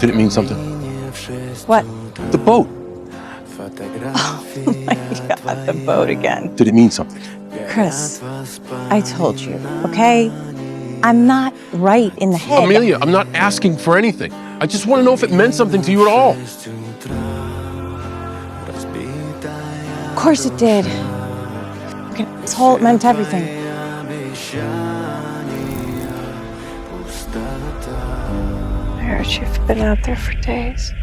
Did it mean something? What? The boat. Oh my God, the boat again. Did it mean something? Chris, I told you, okay? I'm not right in the head. Amelia, I'm not asking for anything. I just want to know if it meant something to you at all. Of course it did. Okay, this whole it meant everything. I heard you've been out there for days.